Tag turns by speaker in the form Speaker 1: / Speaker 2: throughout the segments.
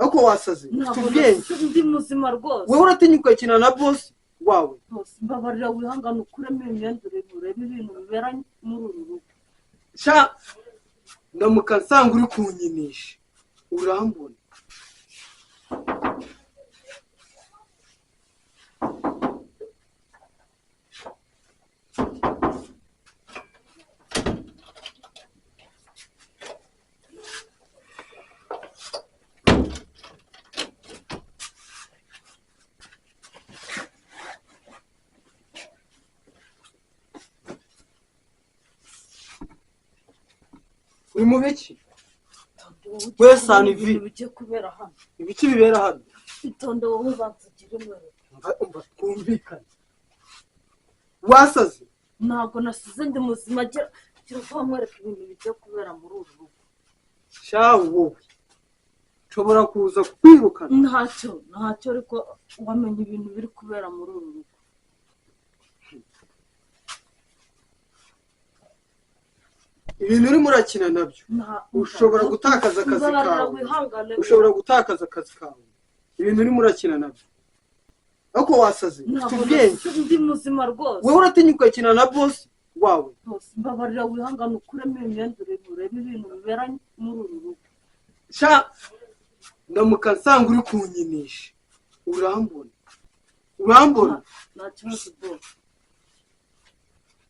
Speaker 1: ako wasaze ubwenge
Speaker 2: ndi muzima rwose
Speaker 1: wowe uratinyuka kina na boss wawe
Speaker 2: boss mbabarira wihangana ukuremo imyendure urebe ibintu bibera muri uru rugo
Speaker 1: sha ndamuka nsanga uri kunyinisha urambona uri mu biki wese hano ivi
Speaker 2: bigiye kubera hano
Speaker 1: ibiki bibera hano
Speaker 2: itonde wowe banzigire mwere
Speaker 1: umva twumvikane wasaze
Speaker 2: ntabwo nasize ndi muzima gira vuba mwereka ibintu bigiye kubera muri uru rugo
Speaker 1: shawe wowe nshobora kuza kwirukana
Speaker 2: ntacyo ariko wamenye ibintu biri kubera muri uru rugo
Speaker 1: ibintu urimo urakina nabyo ushobora gutakaza akazi kawe ushobora gutakaza akazi kawe ibintu urimo urakina nabyo ariko wasaze ufite ubwenge
Speaker 2: ndi muzima rwose
Speaker 1: wowe uratinyuka kina na boss wawe
Speaker 2: mbabarira wihangana ukuremo imyendure urebe ibintu bibera muri uru rugo
Speaker 1: sha ndamuka nsanga uri kunyinisha urambona
Speaker 2: nta kibazo boss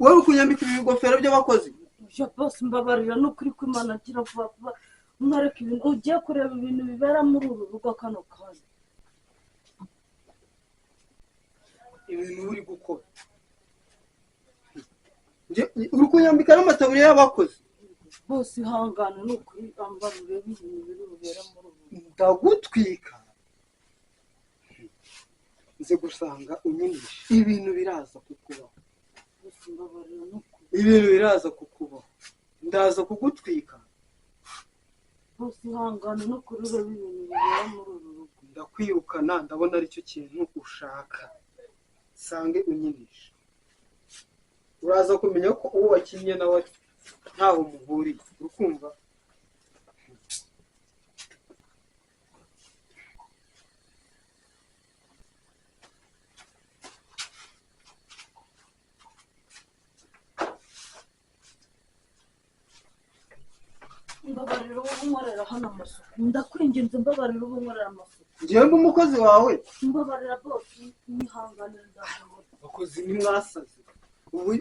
Speaker 1: wowe uri kunyambika ibi bigofero by'abakozi
Speaker 2: ya boss mbabarira n'ukuri kw'Imana gira vuba vuba mwareka ibintu ugiye kureba ibintu bibera muri uru rugo kano kazi
Speaker 1: ibintu uri gukora uri kunyambika n'amataburiya y'abakozi
Speaker 2: bose ihangane n'ukuri ambara urebe ibintu biri bubera muri uru rugo
Speaker 1: ndagutwika nze gusanga unyinisha ibintu biraza kukubaho
Speaker 2: bose mbabarira n'ukuri
Speaker 1: ibintu biraza kukubaho ndaza kugutwika
Speaker 2: bose ihangane n'ukuri urebe ibintu bibera muri uru rugo
Speaker 1: ndakwirukana ndabona aricyo kintu ushaka sange unyinisha uraza kumenya ko uwo wakinnye nawe ntaho muhuriye urukumva
Speaker 2: mbabarira ubu nkorera hano amasuku ndakwinginze mbabarira ubu nkorera amasuku
Speaker 1: ngewe umukozi wawe
Speaker 2: mbabarira bose nihanganira ndashobora
Speaker 1: abakozi nimwasaze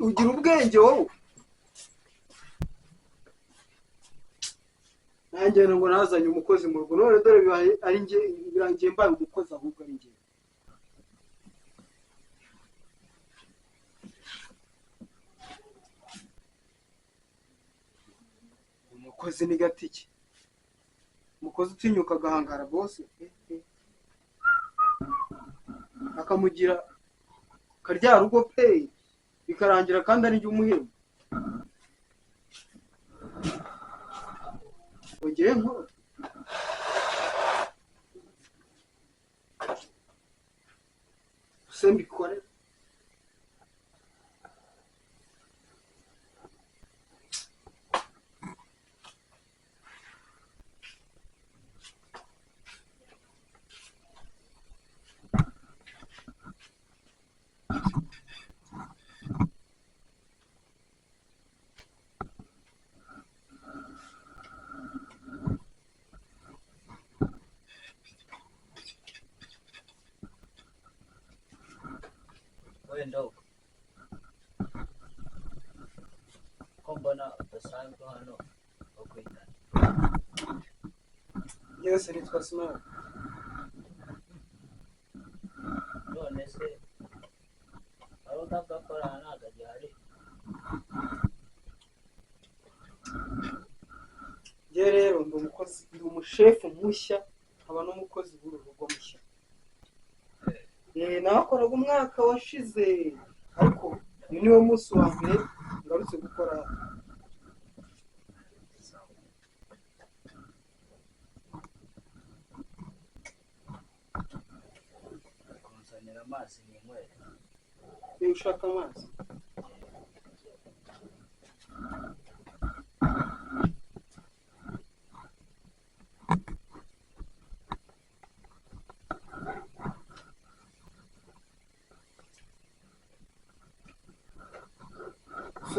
Speaker 1: ugira ubwenge wowe nanjye ngo nazanye umukozi mu rugo none dore bibaye ari njye birangiye mbaye umukozi ahubwo ari njye umukozi ni gatike umukozi utinyuka agahangara bose akamugira karya rugo pe bikarangira kandi ari njye umuhemba ogeye nkora mbikore
Speaker 3: ndogo ko mbona udasanzwe hano ukwitana
Speaker 1: yose nitwa Smart
Speaker 3: none se abo ndabakorana ntabwo gihari
Speaker 1: njye rero ndi umukozi ndi umushefu mushya nkaba n'umukozi w'uru rugo mushya nakoraga umwaka washize ariko uyu niwo munsi wa mbere ngarutse gukora
Speaker 3: kunzanira amazi n'inywera
Speaker 1: niba ushaka amazi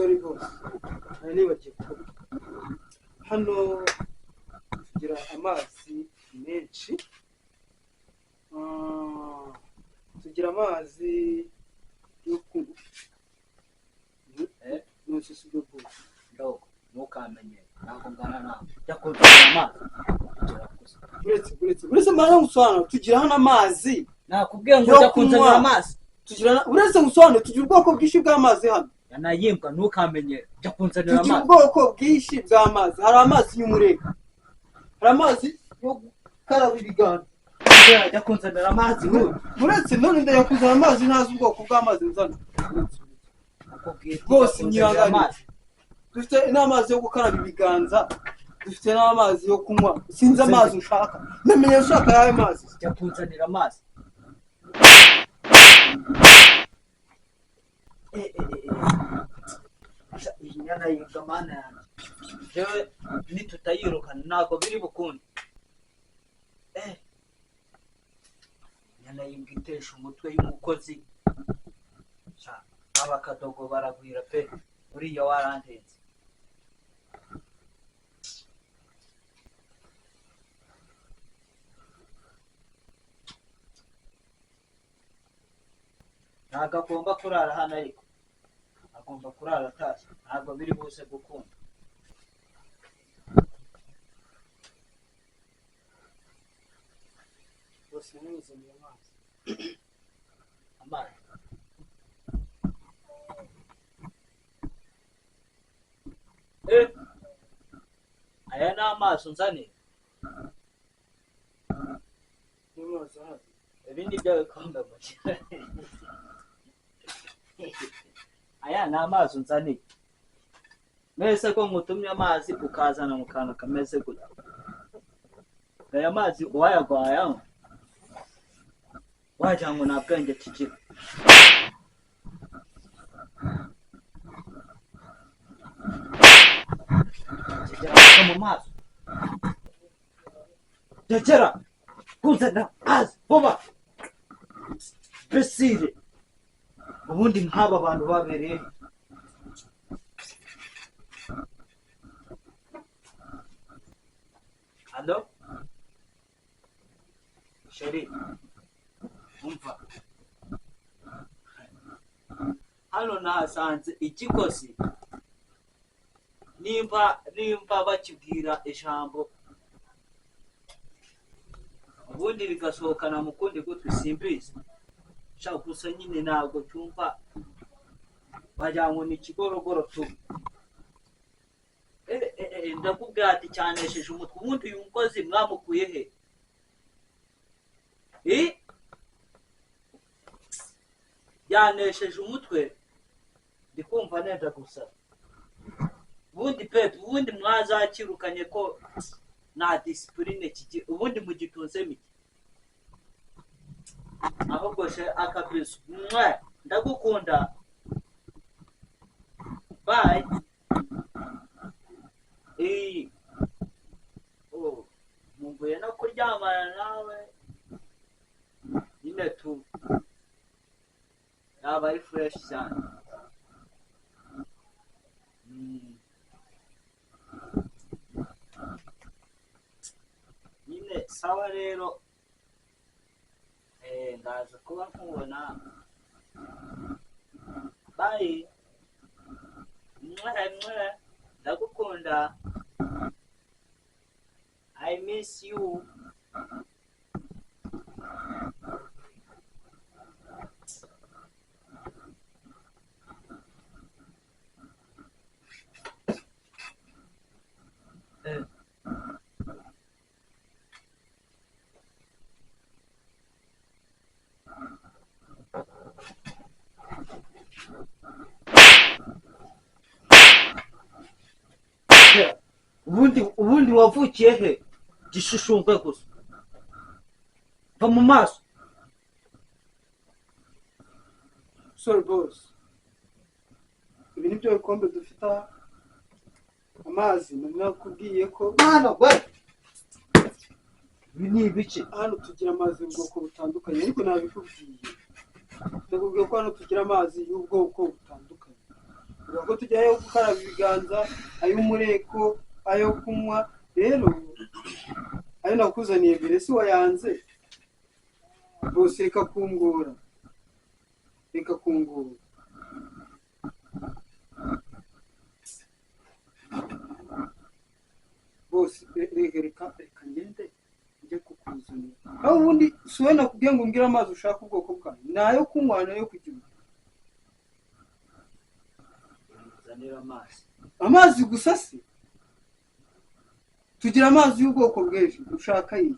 Speaker 1: sorry boss nibagiye kuvuga hano tugira amazi menshi tugira amazi yo kunywa nose si byo bwose
Speaker 3: ndogo ntukamenye ntabwo ngana nawe jya kuzana amazi
Speaker 1: uretse mara gusobanura tugira hano amazi
Speaker 3: nakubwiye ngo jya kunzanira amazi
Speaker 1: tugira uretse gusobanura tugira ubwoko bwinshi bw'amazi hano
Speaker 3: yanayimbwa ntukamenye jya kunzanira amazi
Speaker 1: tugira ubwoko bwinshi bw'amazi hari amazi y'umureka hari amazi yo gukaraba ibiganza
Speaker 3: jya kunzanira amazi
Speaker 1: uretse none ndayakuzana amazi ntazi ubwoko bw'amazi nzana rwose nyirangane dufite n'amazi yo gukaraba ibiganza dufite n'amazi yo kunywa sinzi amazi ushaka namenye ushaka yawe mazi
Speaker 3: jya kunzanira amazi iyi nyana yiga mana yanjye jewe nitutayirukana ntabwo biri bukunde nyana yimbwa itesha umutwe y'umukozi abakadogo baragwira pe uriya warandenze ntabwo agomba kurara hano ariko agomba kurara atashye ntabwo biri buze gukunda
Speaker 1: bose n'ubuzima amazi
Speaker 3: amazi aya ni amazi unzanira ibi ni byo bikombe mu kirere aya ni amazi unzaniye mwese ko ngutumye amazi ukazana mu kantu kameze gutya aya mazi uwayagwaya wagira ngo nta bwenge kigira kigera mu maso tekera kuzana amazi vuba besire ubundi nk'aba bantu babereye halo sheri umva hano nahasanze igikosi nimba bakibwira ijambo ubundi bigasohokana mu kundi gutwi simbizi shaka gusa nyine ntabwo cyumva wagira ngo ni ikigorogoro tu ndakubwira ati cyanesheje umutwe ubundi uyu mukozi mwamukuye he yanesheje umutwe ndikumva neza gusa ubundi pepe ubundi mwazakirukanye ko nta disipurine kigira ubundi mugitunze mike ahubwo she akabizo ndagukunda bye mumbuye no kuryamana nawe nyine tu yaba ari fresh cyane nyine sawa rero ndaza kuba nkubona bye ndagukunda I miss you ubundi wavukiye he gishushungwe gusa va mu maso
Speaker 1: sorry boss ibi ni byo bikombe dufite amazi nakubwiye ko
Speaker 3: mwana we ibi ni ibiki
Speaker 1: hano tugira amazi y'ubwoko butandukanye ariko nabikubwiye ndakubwiye ko hano tugira amazi y'ubwoko butandukanye ko tujyayo gukaraba ibiganza ay'umureko ayo kunywa rero ayo nakuzaniye mbere si wayanze bose reka kungura bose reka ngende njye kukuzanira aho ubundi siwe nakubwiye ngo mbwire amazi ushaka ubwoko bwayo nayo kunywa nayo kugira amazi gusa se tugira amazi y'ubwoko bwinshi ushaka iyi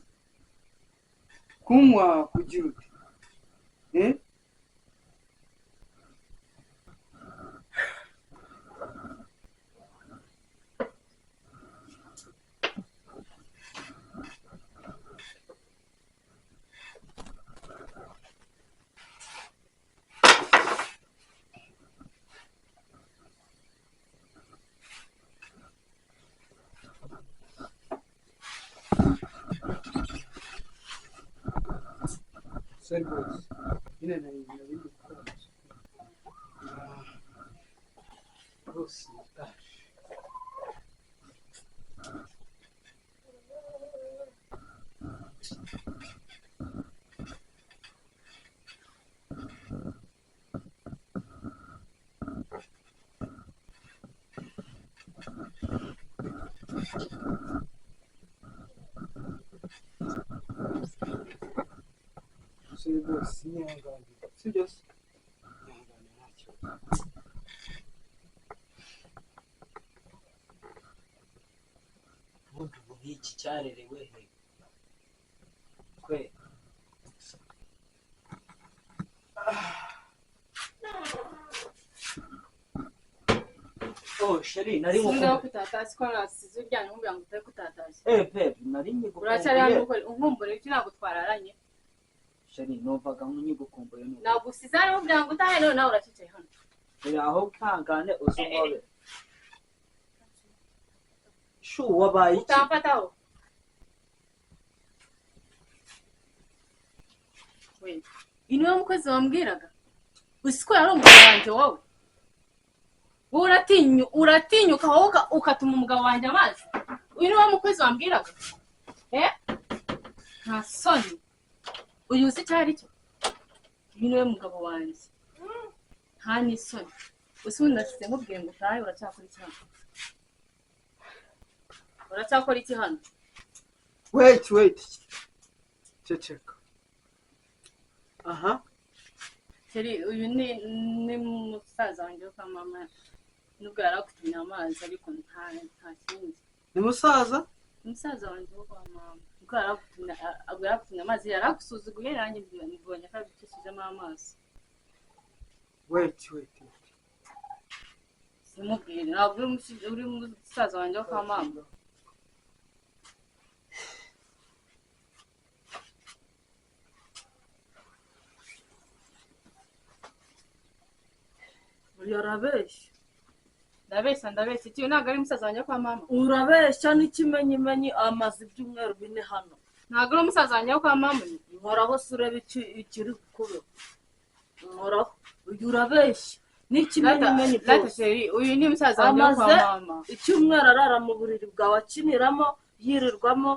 Speaker 1: kunywa kugira uti Servos. Yine ne bileyim. Rossi. Servos. Servos.
Speaker 3: Iki cyarerewe he kwe sheri nari
Speaker 4: ngo kutatasi ko nasize uryanye nkubwira ngo utari kutatasi
Speaker 3: babe nari nyigukumbuye
Speaker 4: uracyari hano unkumbure iki ntabwo twararanye
Speaker 3: sheri numvaga nk'unyigukumbuye n'ubu
Speaker 4: nagusize hano nkubwira ngo utahe none nawe uracicaye hano
Speaker 3: aho kangane uzubabe shu wabaye iki
Speaker 4: utamfataho uyu niwe mukozi wambwiraga uzi ko yari umugabo wanjye wowe uratinyuka wowe ukatuma umugabo wanjye amazi uyu niwe mukozi wambwiraga nta soni uyu uzi icyo ari cyo uyu niwe mugabo wanjye nta n'isoni uzi ubundi nasize nkubwiye ngo utahe uracyakora iki hano uracyakora iki hano
Speaker 1: wait ceceka aha
Speaker 4: Seri uyu ni musaza wanjye kwa mama nubwo yarakutumye amazi ariko nta kindi
Speaker 1: ni musaza
Speaker 4: wanjye kwa mama nubwo yarakutumye amazi yaragusuzuguye nanjye mbonye ko abikishijemo amazi
Speaker 1: wait
Speaker 4: simubwire ntabwo uri musaza wanjye kwa mama ndabeshya ikiyo ntabwo ari umusaza wanjye kwa mama
Speaker 2: urabeshya n'ikimenyimenyi amaze ibyumweru 4 hano
Speaker 4: ntabwo ari umusaza wanjye kwa mama
Speaker 2: nkoraho se urebe ikiri kuba nkoraho uyu urabeshya n'ikimenyimenyi
Speaker 4: byose uyu ni umusaza wanjye kwa mama
Speaker 2: icyumweru arara mu buriri bwawe akiniramo yirirwamo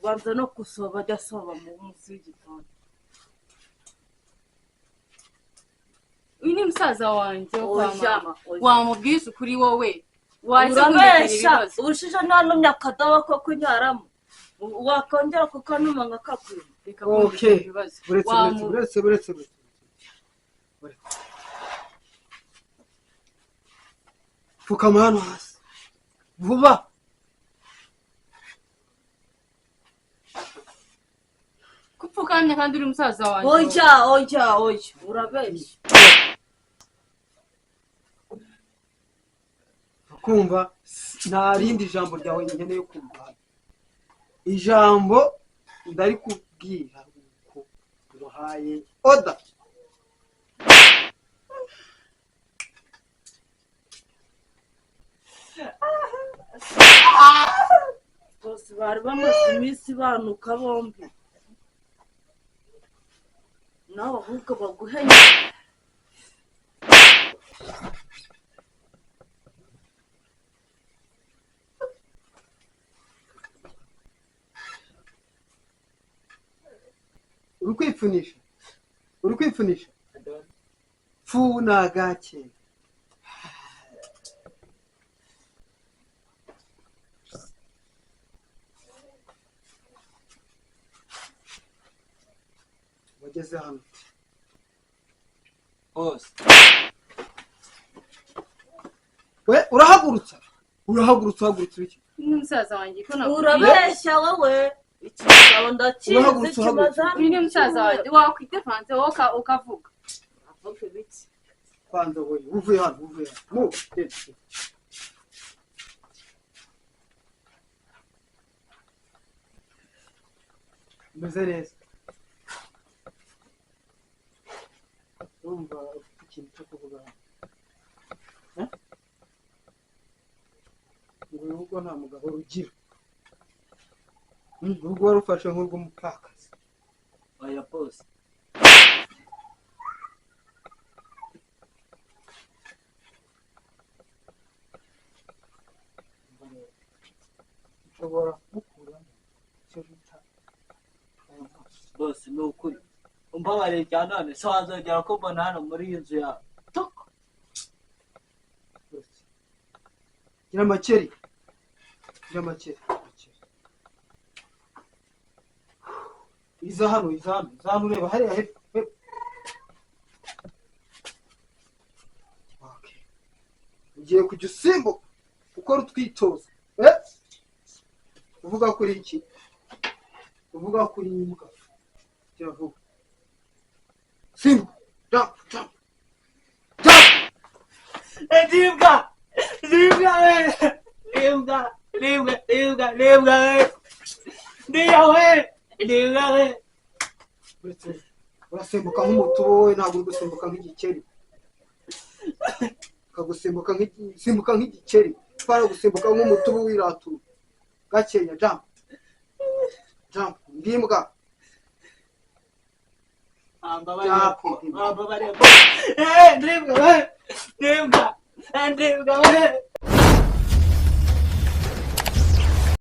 Speaker 2: banza no gusoba ajya asoba mu munsi w'igitondo
Speaker 4: uyu ni musaza wanjye kwa mama wamubwiza ukuri wowe
Speaker 2: urabeshya ubushije nta numya akadobo ko kunyaramo wakongera kukanuma nka kakwira
Speaker 1: okay buretse pfukama hano hasi vuba
Speaker 4: kupfukamye kandi uri musaza wanjye
Speaker 2: oya urabeshya
Speaker 1: kumva nta rindi jambo ryawe nkeneye kumva ijambo ndari kubwira uko uhaye oda
Speaker 2: bose bari bamaze iminsi banuka bombi nawe ahubwo baguhenye
Speaker 1: uri kwipfunisha fu nagake wageze hano
Speaker 3: bose
Speaker 1: we urahagurutsa iki
Speaker 4: n'umusaza wanjye ko nawe
Speaker 2: urabeshya wowe ikigabo ndakizi kimaze hano
Speaker 4: uyu ni musaza wanjye wakwidefanze wowe ukavuga
Speaker 2: avuga ibiki
Speaker 1: kwanza we uvuye hano mu meze neza urumva ufite ikintu cyo kuvuga hano ngo urugo nta mugabo rugira urugo warufashe nk'urw'umupfakazi
Speaker 3: oya bose
Speaker 1: ushobora gukuramo icyo bita
Speaker 3: bose ni ukuri umbabarire cyane none so wazongera ko mbona hano muri iyi nzu yawe
Speaker 1: gira amakeri iza hano ureba hariya hepfo ugiye kujya usimbuka ukora utwitozo uvuga kuri iki uvuga kuri imbwa kiravuga simbuka jump
Speaker 3: Limbga
Speaker 1: urasimbuka nk'umutubo wowe ntabwo uri gusimbuka nk'igikeri ukagusimbuka nk'igikeri twara gusimbuka nk'umutubo w'iratura gakeya jump ndimbwa
Speaker 3: Limbga